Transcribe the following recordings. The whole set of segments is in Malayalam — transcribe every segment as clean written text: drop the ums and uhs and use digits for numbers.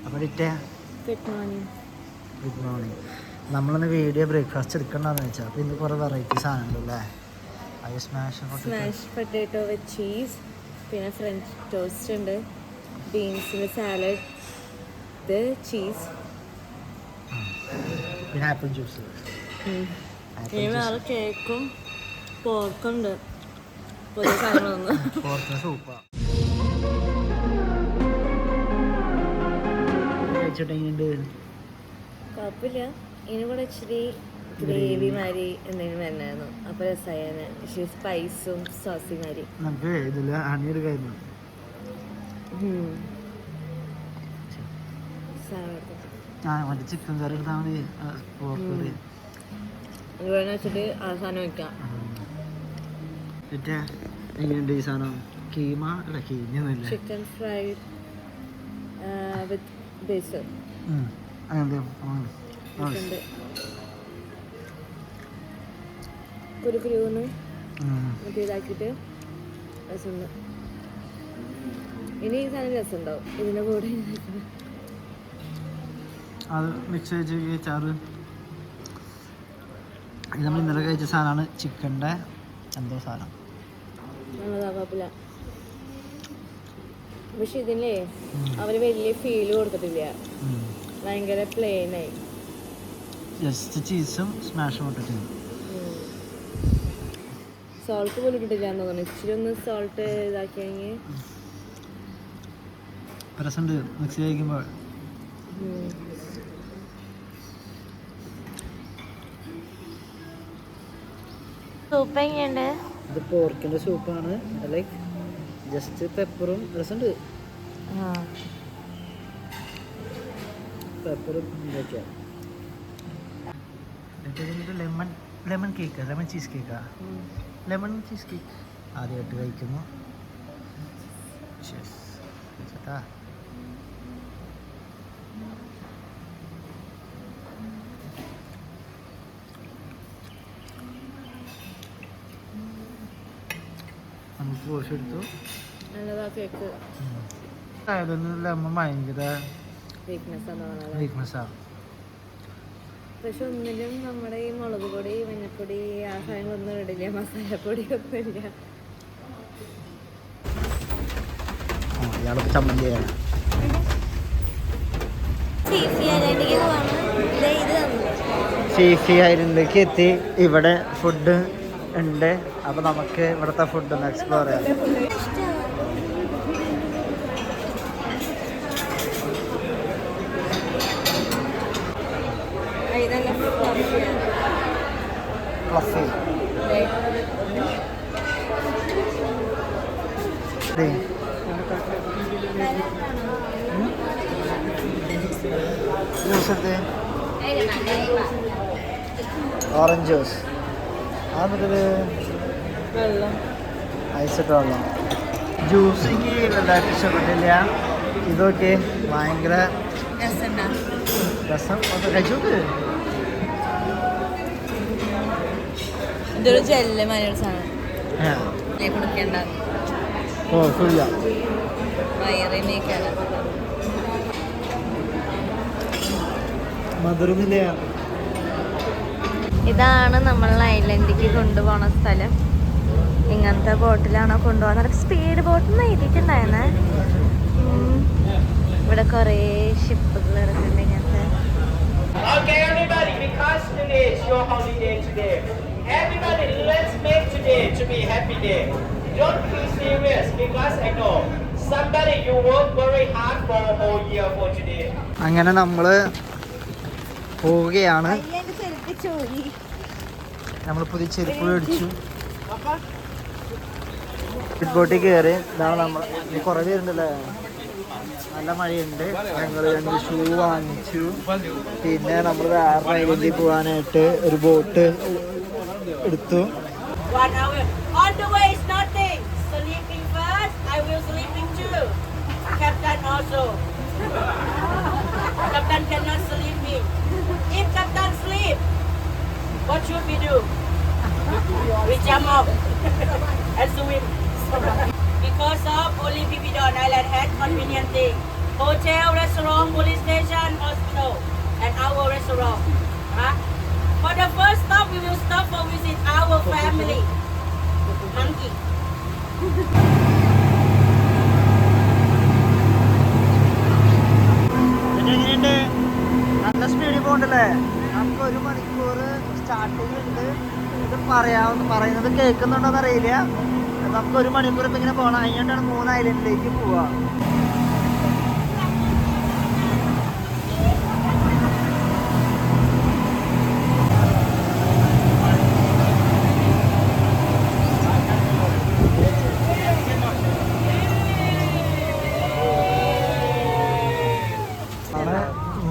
അപ്പോൾ Ditte good morning. Good morning. നമ്മളൊന്ന് വീഡിയോ ബ്രേക്ക്ഫാസ്റ്റ് എടുക്കണ്ടെന്ന് വെച്ചാൽ അപ്പോൾ ഇന്ന് കുറേ വെറൈറ്റി സാധനങ്ങളല്ലേ. അത് സ്മാഷ് പൊട്ടാറ്റോ വിത്ത് ചീസ്, പിന്നെ ഫ്രഞ്ച് ടോസ്റ്റ് ഉണ്ട്, ബീൻസിൻ്റെ സാലഡ്, ഇത് ചീസ്, പിന്നെ ആപ്പിൾ ജ്യൂസ്, വേറെ കേക്കും പോർക്കുണ്ട്. പുതിയ സാധനങ്ങളൊന്നും പോർക്കിന് സൂപ്പാണ്. കുഴപ്പമില്ല. ഇതിന് കൂടെ ഇച്ചിരി ഗ്രേവി മാതിരി എന്തെങ്കിലും വരണമായിരുന്നു. അപ്പോൾ രസമായിരുന്നു. ഇച്ചിരി സ്പൈസും സോസി മാതിരി. നമുക്ക് ഇതിൽ അണിയെടുക്കായിരുന്നു. മറ്റേ ചിക്കൻ കറി എടുത്താൽ മതി. പോർക്ക് കറി അതുപോലെ വെച്ചിട്ട് ആ സാധനം വയ്ക്കാം. മറ്റേ എങ്ങനെയുണ്ട് ഈ സാധനം? കീമ അല്ല കീമയൊന്നുമില്ല, ചിക്കൻ ഫ്രൈഡ് വിത്ത് ബേസൽ അങ്ങനത്തെ കുരുന്ന് മറ്റേ ഇതാക്കിയിട്ട് രസമുണ്ട്. ഇനി ഈ സാധനം രസമുണ്ടാവും ഇതിൻ്റെ കൂടെ. അത് മിക്സ് ചെയ്ത് ചാറ്. ഇത് നമ്മൾ ഇന്നലെ കഴിച്ച സാധനമാണ്, ചിക്കൻ്റെ എന്തോ സാധനം. നല്ലതാ, കുഴപ്പമില്ല. പക്ഷെ ഇതില്ലേ അവർ വലിയ ഫീല് കൊടുത്തിട്ടില്ല, ഭയങ്കര പ്ലെയിനായി. ജസ്റ്റ് ചീസും സ്മാഷും ഇട്ടിട്ട് സോൾട്ട് പോലും ഇട്ടിട്ടില്ലാന്ന് തോന്നുന്നു. ഇച്ചിരി ഒന്ന് സോൾട്ട് ഇതാക്കിയെങ്കിൽ രസമുണ്ട് മിക്സ് കഴിക്കുമ്പോൾ. സൂപ്പ് എങ്ങനെയുണ്ട്? ഇത് പോർക്കിൻ്റെ സൂപ്പാണ്. ലൈക്ക് ജസ്റ്റ് പെപ്പറും രസമുണ്ട്. പെപ്പറും ഇതൊക്കെയാണ്. ലെമൺ കേക്ക്, ലെമൺ ചീസ് കേക്കാ. ലെമൺ ചീസ് കേക്ക് ആദ്യമായിട്ട് കഴിക്കുന്നു. ചേട്ടാ നമുക്ക് പോസ്റ്റ് എടുത്തു. നല്ലതാ കേക്ക്. ലെമൺ ഭയങ്കര വീക്ക്നെസ്സാണ്. പക്ഷെ ഒന്നിലും നമ്മുടെ ഈ മുളക് പൊടി, മഞ്ഞപ്പൊടി, ആ സാധനങ്ങളൊന്നും ഇടില്ല, മസാലപ്പൊടി ഒന്നും ഇല്ല. ഇയാളൊക്കെ ചമ്മന്തിയാണ്. സീഫി ഐലൻഡിലേക്ക് എത്തി. ഇവിടെ ഫുഡ് ഉണ്ട്. അപ്പോൾ നമുക്ക് ഇവിടുത്തെ ഫുഡ് ഒന്ന് എക്സ്പ്ലോർ ചെയ്യാം. ഫ്ലഫി ജ്യൂസ് എടുത്ത്, ഓറഞ്ച് ജ്യൂസ്. അതൊരു വെള്ളം ഐസിട്ട് വെള്ളം. ജ്യൂസ് എനിക്ക് വലുതായിട്ട് ഇഷ്ടപ്പെട്ടില്ല. ഇതൊക്കെ ഭയങ്കര രസം. ഒന്ന് കഴിച്ചോക്ക്. ഇതൊരു ജെല്ല് മാതിരി സാധനം കുടിക്കണ്ട. ഓ ഫുള്ള വയറിനേക്കാണ്. മധുരമില്ല. ഇതാണ് നമ്മൾ ഐലൻഡിലേക്ക് കൊണ്ടുപോകുന്ന സ്ഥലം. ഇങ്ങനത്തെ ബോട്ടിലാണോ കൊണ്ടുപോകുന്നത്? സ്പീഡ് ബോട്ടിൽ എഴുതിയിട്ടുണ്ടായിരുന്നേ. ഇവിടെ കുറേ ഷിപ്പുകൾ ഇറക്കുന്നുണ്ട് ഇങ്ങനത്തെ. Okay, everybody, because today is your holiday today. Everybody, let's make today to be happy day. Don't be serious because I know somebody you work very hard for a whole year for today. അങ്ങനെ നമ്മൾ പോവുകയാണ്. നമ്മൾ പുതിയ ചെരുപ്പ് മേടിച്ചു. സ്പീഡ് ബോട്ടിൽ കയറി. ഇതാണ് നമ്മൾ. കുറേ പേരുണ്ടല്ലേ, നല്ല മഴയുണ്ട്. ഞങ്ങൾ 2 ഷൂ വാങ്ങിച്ചു. പിന്നെ നമ്മൾ വേറെ ഐലൻഡിൽ പോകാനായിട്ട് ഒരു ബോട്ട് എടുത്തു. On the way is nothing. Sleeping first, I will sleeping too. Captain also. Captain cannot sleep me. If Captain sleep, what should we do? We jump off and swim. Because of only Bibidon Island had convenient thing. Hotel, restaurant, police restaurant. Huh? For the first stop, we will stop for visit our family. Monkey. എങ്ങനെയുണ്ട്? നല്ല സ്പീഡിൽ പോകണ്ടല്ലേ? നമുക്ക് 1 മണിക്കൂർ സ്റ്റാർട്ടിങ് ഉണ്ട്. ഇത് പറയുന്നത് കേൾക്കുന്നുണ്ടോന്ന് അറിയില്ല. നമുക്ക് 1 മണിക്കൂർ ഇപ്പം ഇങ്ങനെ പോകണം. അതിനായിട്ടാണ് 3 ഐലൻഡിലേക്ക് പോവുക.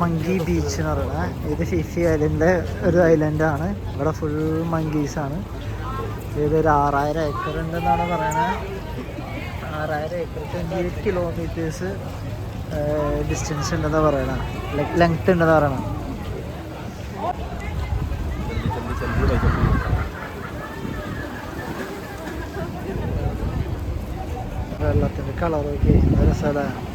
മങ്കി ബീച്ച് എന്ന് പറയുന്നത് ഇത് ഫിഫി ഐലൻഡിലെ ഒരു ഐലൻഡാണ്. ഇവിടെ ഫുൾ മങ്കീസാണ്. ഇതൊരു 6000 ഏക്കർ ഉണ്ടെന്നാണ് പറയണത്. 6000 ഏക്കർ 28 കിലോമീറ്റേഴ്സ് ഡിസ്റ്റൻസ് ഉണ്ടെന്നാണ് പറയണത്. ലെങ്ത് ഉണ്ടെന്ന് പറയണത്. വെള്ളത്തിൻ്റെ കളറൊക്കെ നല്ല സ്ഥലമാണ്.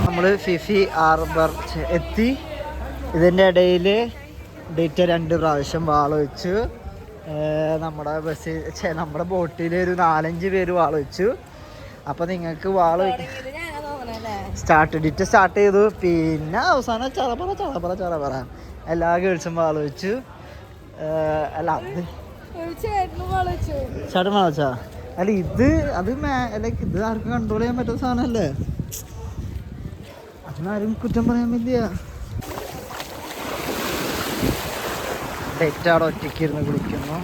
നമ്മൾ ഫിഫി ഹാർബർ എത്തി. ഇതിൻ്റെ ഇടയിൽ ഡേറ്റ് 2 പ്രാവശ്യം വാള വെച്ചു. നമ്മുടെ നമ്മുടെ ബോട്ടിൽ ഒരു 4-5 പേര് വാള വെച്ചു. അപ്പോൾ നിങ്ങൾക്ക് വാള സ്റ്റാർട്ട് ചെയ്തു. പിന്നെ അവസാനം ചറപറ എല്ലാ ഗേൾസും വാള വെച്ചു. അല്ല അത് ചേട്ടൻ വാള വെച്ചാ? അല്ല ഇത് ഇത് ആർക്കും കൺട്രോൾ ചെയ്യാൻ പറ്റുന്ന സാധനമല്ലേ? അതിനാരും കുറ്റം പറയാൻ പറ്റില്ല. ഡേറ്റ് അവിടെ ഒറ്റയ്ക്ക് ഇരുന്ന് കുളിക്കുന്നു.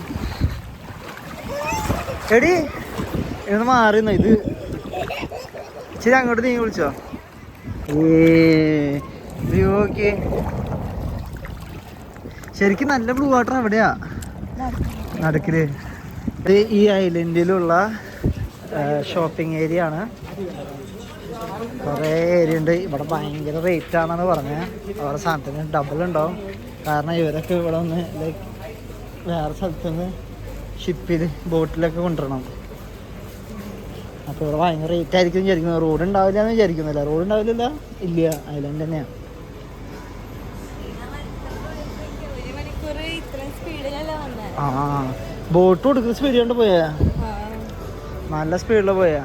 എടി ഇന്ന് മാറിയെന്നോ? ഇത് ഇച്ചിരി അങ്ങോട്ട് നീ വിളിച്ചോ? ഓക്കെ. ശരിക്കും നല്ല ബ്ലൂ വാട്ടർ എവിടെയാ? നടുക്കില്. ഇത് ഈ ഐലൻഡിലുള്ള ഷോപ്പിംഗ് ഏരിയ ആണ്. കുറേ ഏരിയ ഉണ്ട്. ഇവിടെ ഭയങ്കര റേറ്റ് ആണെന്നാണ് പറഞ്ഞത്. അവരുടെ സാധനത്തിന് ഡബിൾ ഉണ്ടാവും. കാരണം ഇവരൊക്കെ ഇവിടെ ഒന്ന് ലൈക്ക് വേറെ സ്ഥലത്തുനിന്ന് ഷിപ്പിൽ ബോട്ടിലൊക്കെ കൊണ്ടുവരണം. അപ്പോൾ ഇവിടെ ഭയങ്കര റേറ്റ് ആയിരിക്കും വിചാരിക്കുന്നത്. റോഡ് ഉണ്ടാവില്ല എന്ന് വിചാരിക്കുന്നില്ല. റോഡ് ഉണ്ടാവില്ല. ഇല്ല, ഐലൻഡ് തന്നെയാണ്. ആ ബോട്ട് കൊടുക്കുന്ന സ്പീഡ് കൊണ്ട് പോയാ? നല്ല സ്പീഡിൽ പോയാ?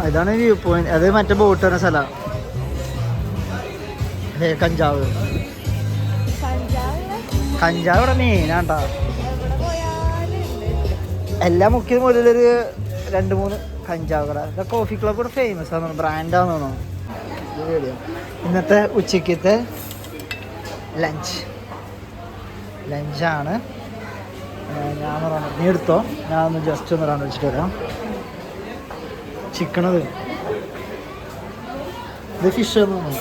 ഇതാണ് വ്യൂ പോയിന്റ്. അത് മറ്റേ ബോട്ട് വരുന്ന സ്ഥലം. കഞ്ചാവ് ഇവിടെ മെയിനാണ്ടാ. എല്ലാം മുക്കിയത് മുതലൊരു 2-3 കഞ്ചാവ് കട. കോഫി ക്ലബ് ഇവിടെ ഫേമസ് ആണ്, ബ്രാൻഡാന്ന് തോന്നുന്നു. ഇന്നത്തെ ഉച്ചക്കത്തെ ലഞ്ചാണ്. ഞാൻ നീ എടുത്തോ, ഞാനൊന്ന് ജസ്റ്റ് ഒന്ന് റൗണ്ട് വെച്ചിട്ട് വരാം. ചിക്കണത് ഇത് ഫിഷ് തോന്നുന്നു.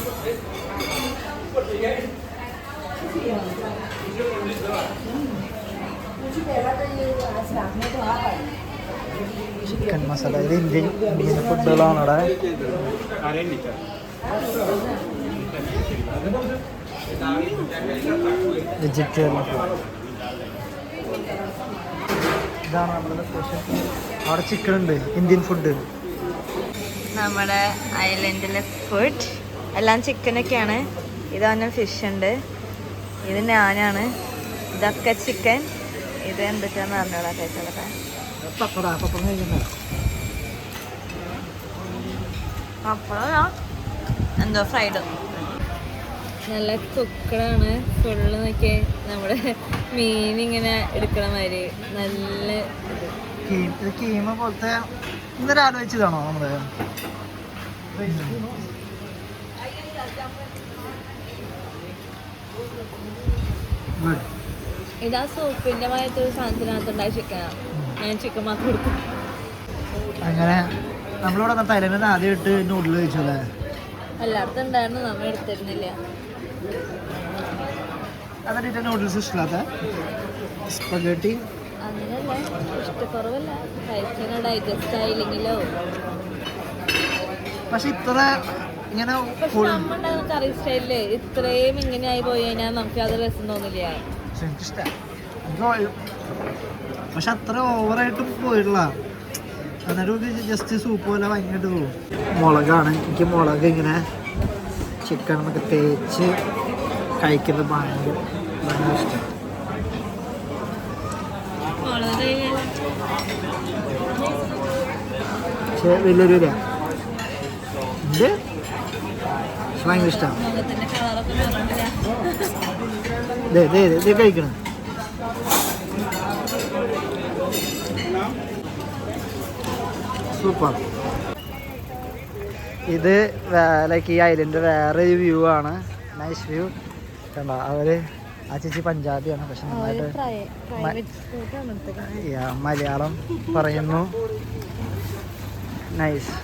ചിക്കൻ മസാല. ഇത് ഇന്ത്യൻ ഫുഡുകളാണ് ഇവിടെ. വെജിറ്റേറിയൻ ഫുഡ് ഇതാണ് നമ്മുടെ സ്പെഷ്യൽ. അവിടെ ചിക്കൻ ഉണ്ട്, ഇന്ത്യൻ ഫുഡ്. നമ്മുടെ ഐലൻഡിലെ ഫുഡ് എല്ലാം ചിക്കനൊക്കെയാണ്. ഇതാണ് ഫിഷ് ഉണ്ട്. ഇത് ഞാനാണ്. ഇതൊക്കെ ചിക്കൻ. ഇത് എന്തൊക്കെയാന്ന് പറഞ്ഞോളാം കഴിച്ചോളെ. അപ്പോഴാ എന്തോ ഫ്രൈഡ്. നല്ല കുക്കറാണ് ഫുള്ള്. നോക്കിയേ, നമ്മുടെ മീൻ ഇങ്ങനെ എടുക്കണ മാതിരി നല്ല കീമ പോലത്തെ. ഇന്നലെ ആലോചിച്ചതാണോ നമ്മള്? ഇതാ സൂപ്പിന്റെ മായത്തൊരു സാധനത്തിനകത്തുണ്ടായ ചിക്കനാണ്. ഞാൻ ചിക്കൻ മാത്രം എടുക്കും. അങ്ങനെ നമ്മളിവിടെ തൈലൻഡിൽ ആദ്യമായിട്ട് നൂഡിൽ കഴിച്ചു അല്ലേ? എല്ലായിടത്തും ഉണ്ടായിരുന്നു, നമ്മൾ എടുത്തിരുന്നില്ല. അതായിട്ട് നൂഡിൽസ് ഇഷ്ടമില്ലാത്ത സ്പഗേട്ടി അങ്ങനെയല്ല, ഇഷ്ടക്കുറവല്ല. കഴിച്ചാൽ ഡൈജസ്റ്റ് ആയില്ലെങ്കിലോ. പക്ഷെ ഇത്ര ഇങ്ങനെ പക്ഷെ നമ്മളുണ്ടാകുന്ന കറി സ്റ്റൈലില് ഇത്രയും ഇങ്ങനെ ആയി പോയി കഴിഞ്ഞാൽ നമുക്ക് അത് രസം തോന്നില്ല. പക്ഷെ എനിക്കിഷ്ടമാണ്. പക്ഷെ അത്ര ഓവറായിട്ടും പോയിട്ടില്ല. അന്നേരം ജസ്റ്റ് സൂപ്പ് പോലെ ഭയങ്കരമായിട്ട് പോകും. മുളകാണ്, എനിക്ക് മുളക് ഇങ്ങനെ ചിക്കൻ എന്നൊക്കെ തേച്ച് കഴിക്കുന്നത് ഭയങ്കര ഇഷ്ടം. പക്ഷെ വലിയൊരു ഇല്ല ഇത് ഭയങ്കര ഇഷ്ടമാണ്. ഇത് കഴിക്കണം. സൂപ്പർ. ഇത് ലൈക്ക് ഈ ഐലൻഡ് വേറെ ഒരു വ്യൂ ആണ്. Nice view. കണ്ടോ അവര് ആ ചേച്ചി പഞ്ചാബിയാണ്, പക്ഷെ നന്നായിട്ട് മലയാളം പറയുന്നു. നൈസ്.